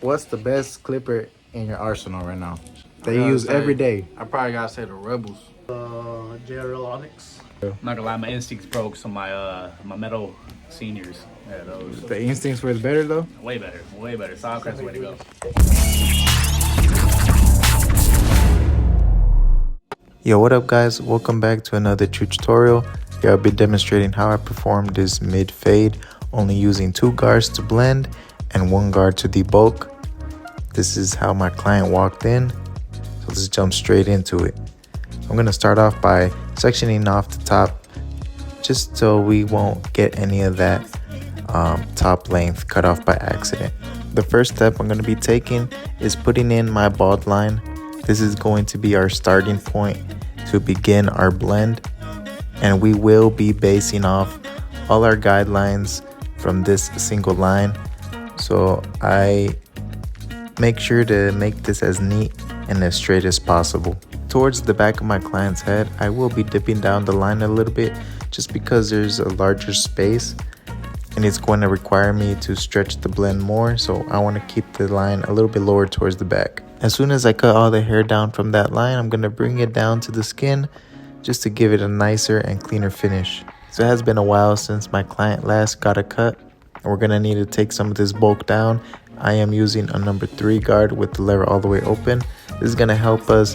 What's the best clipper in your arsenal right now that you use every day? I probably gotta say the Rebels. JRL Onyx. I'm not gonna lie, my instincts broke, so my metal seniors, yeah, those The Instincts was better though. way better, way better. Sawcraft's the way to go. Yo, what up guys? Welcome back to another tutorial. Here I'll be demonstrating how I performed this mid fade, only using 2 guards to blend and 1 guard to debulk. This is how my client walked in, so let's jump straight into it. I'm gonna start off by sectioning off the top just so we won't get any of that top length cut off by accident. The first step I'm gonna be taking is putting in my bald line. This is going to be our starting point to begin our blend, and we will be basing off all our guidelines from this single line. So I make sure to make this as neat and as straight as possible. Towards the back of my client's head, I will be dipping down the line a little bit just because there's a larger space and it's going to require me to stretch the blend more, so I want to keep the line a little bit lower towards the back. As soon as I cut all the hair down from that line, I'm going to bring it down to the skin just to give it a nicer and cleaner finish. So it has been a while since my client last got a cut, and we're going to need to take some of this bulk down. I am using a number 3 guard with the lever all the way open. This is going to help us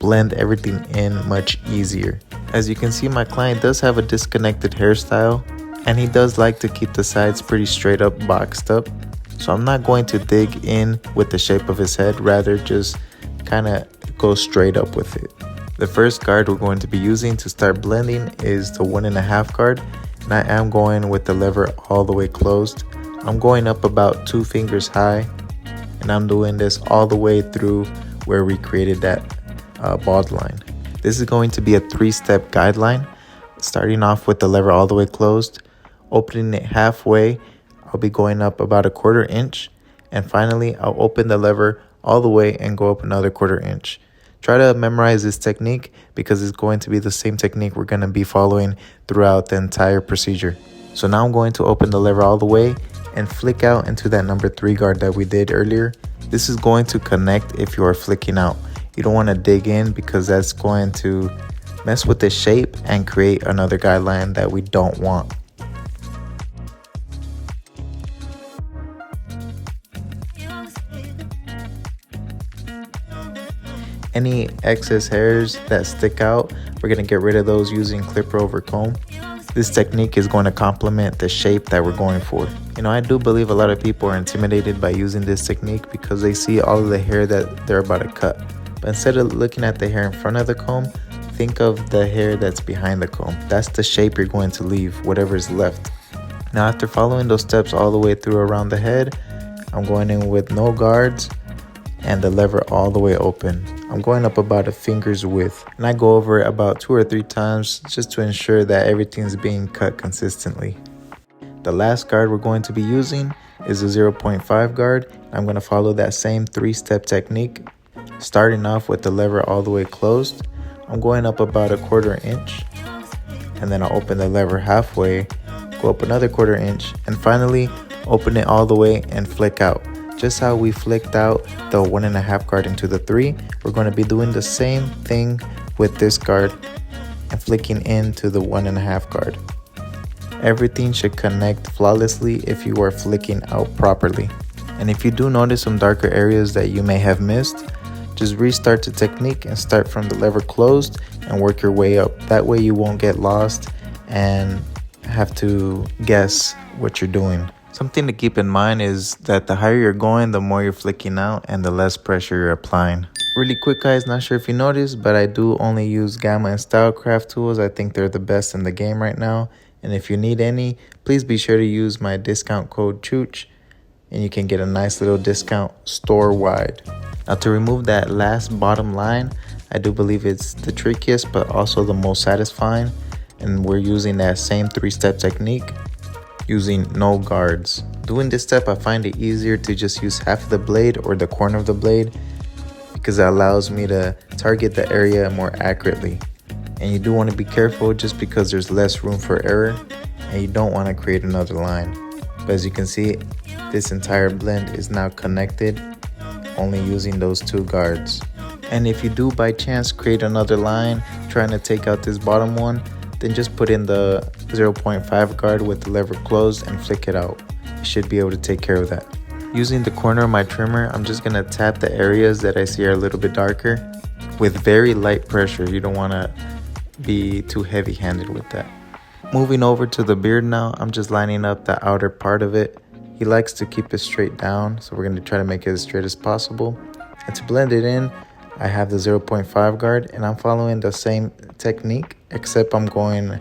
blend everything in much easier. As you can see, my client does have a disconnected hairstyle, and he does like to keep the sides pretty straight up, boxed up. So I'm not going to dig in with the shape of his head, rather just kind of go straight up with it. The first guard we're going to be using to start blending is the 1.5 guard, and I am going with the lever all the way closed. I'm going up about 2 fingers high, and I'm doing this all the way through where we created that bald line. This is going to be a 3-step guideline, starting off with the lever all the way closed, opening it halfway. I'll be going up about 1/4 inch, and finally I'll open the lever all the way and go up another 1/4 inch. Try to memorize this technique because it's going to be the same technique we're going to be following throughout the entire procedure. So now I'm going to open the lever all the way and flick out into that number 3 guard that we did earlier. This is going to connect if you are flicking out. You don't want to dig in because that's going to mess with the shape and create another guideline that we don't want. Any excess hairs that stick out, we're going to get rid of those using clipper over comb. This technique is going to complement the shape that we're going for. You know, I do believe a lot of people are intimidated by using this technique because they see all of the hair that they're about to cut. But instead of looking at the hair in front of the comb, think of the hair that's behind the comb. That's the shape you're going to leave, whatever is left. Now after following those steps all the way through around the head, I'm going in with no guards and the lever all the way open. I'm going up about a finger's width, and I go over it about 2 or 3 times just to ensure that everything's being cut consistently. The last guard we're going to be using is a 0.5 guard. I'm going to follow that same 3-step technique, starting off with the lever all the way closed. I'm going up about 1/4 inch, and then I'll open the lever halfway, go up another 1/4 inch, and finally open it all the way and flick out. Just how we flicked out the 1.5 guard into the 3, we're going to be doing the same thing with this guard and flicking into the 1.5 guard. Everything should connect flawlessly if you are flicking out properly. And if you do notice some darker areas that you may have missed, just restart the technique and start from the lever closed and work your way up. That way you won't get lost and have to guess what you're doing. Something to keep in mind is that the higher you're going, the more you're flicking out and the less pressure you're applying. Really quick guys, not sure if you noticed, but I do only use Gamma and Stylecraft tools. I think they're the best in the game right now. And if you need any, please be sure to use my discount code CHOOCH and you can get a nice little discount store-wide. Now to remove that last bottom line, I do believe it's the trickiest but also the most satisfying, and we're using that same 3-step technique using no guards. Doing this step, I find it easier to just use half of the blade or the corner of the blade because it allows me to target the area more accurately. And you do want to be careful just because there's less room for error and you don't want to create another line. But as you can see, this entire blend is now connected only using those 2 guards. And if you do by chance create another line trying to take out this bottom one, then just put in the 0.5 guard with the lever closed and flick it out. You should be able to take care of that. Using the corner of my trimmer, I'm just gonna tap the areas that I see are a little bit darker with very light pressure. You don't wanna be too heavy-handed with that. Moving over to the beard now, I'm just lining up the outer part of it. He likes to keep it straight down, so we're gonna try to make it as straight as possible. And to blend it in, I have the 0.5 guard, and I'm following the same technique, except I'm going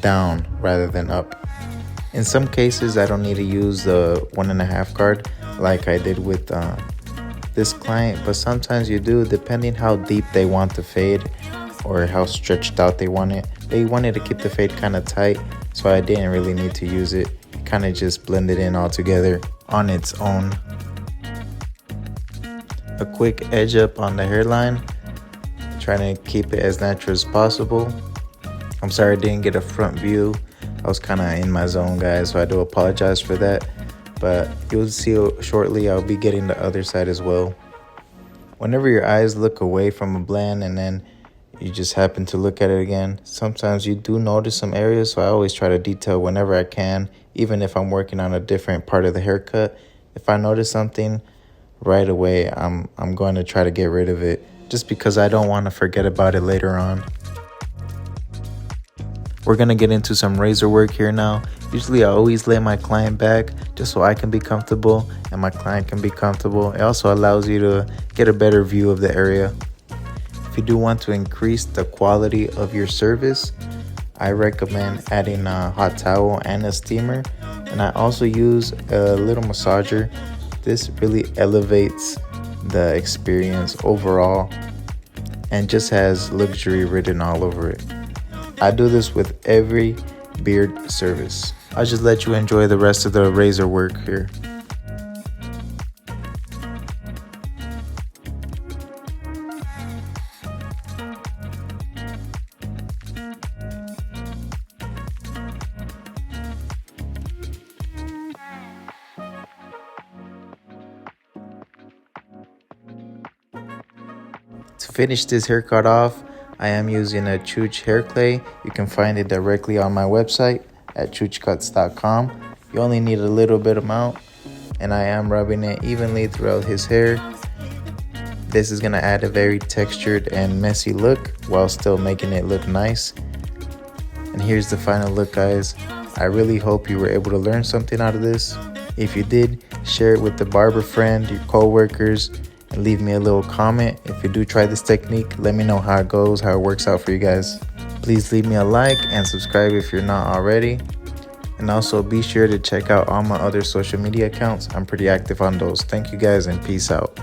down rather than up. In some cases, I don't need to use the 1.5 guard like I did with this client, but sometimes you do, depending how deep they want the fade or how stretched out they want it. They wanted to keep the fade kind of tight, so I didn't really need to use it. It kind of just blended in all together on its own. A quick edge up on the hairline, trying to keep it as natural as possible. I'm sorry I didn't get a front view. I was kind of in my zone, guys, so I do apologize for that. But you'll see shortly I'll be getting the other side as well. Whenever your eyes look away from a blend and then you just happen to look at it again, sometimes you do notice some areas, so I always try to detail whenever I can, even if I'm working on a different part of the haircut. If I notice something right away, I'm going to try to get rid of it, just because I don't want to forget about it later on. We're going to get into some razor work here now. Usually I always lay my client back just so I can be comfortable and my client can be comfortable. It also allows you to get a better view of the area. If you do want to increase the quality of your service, I recommend adding a hot towel and a steamer. And I also use a little massager. This really elevates the experience overall and just has luxury written all over it. I do this with every beard service. I'll just let you enjoy the rest of the razor work here. To finish this haircut off, I am using a Chooch hair clay. You can find it directly on my website at choochcuts.com. You only need a little bit amount, and I am rubbing it evenly throughout his hair. This is gonna add a very textured and messy look while still making it look nice. And here's the final look, guys. I really hope you were able to learn something out of this. If you did, share it with the barber friend, your co-workers, and leave me a little comment. If you do try this technique, let me know how it goes, how it works out for you guys. Please leave me a like and subscribe if you're not already. And also be sure to check out all my other social media accounts. I'm pretty active on those. Thank you guys and peace out.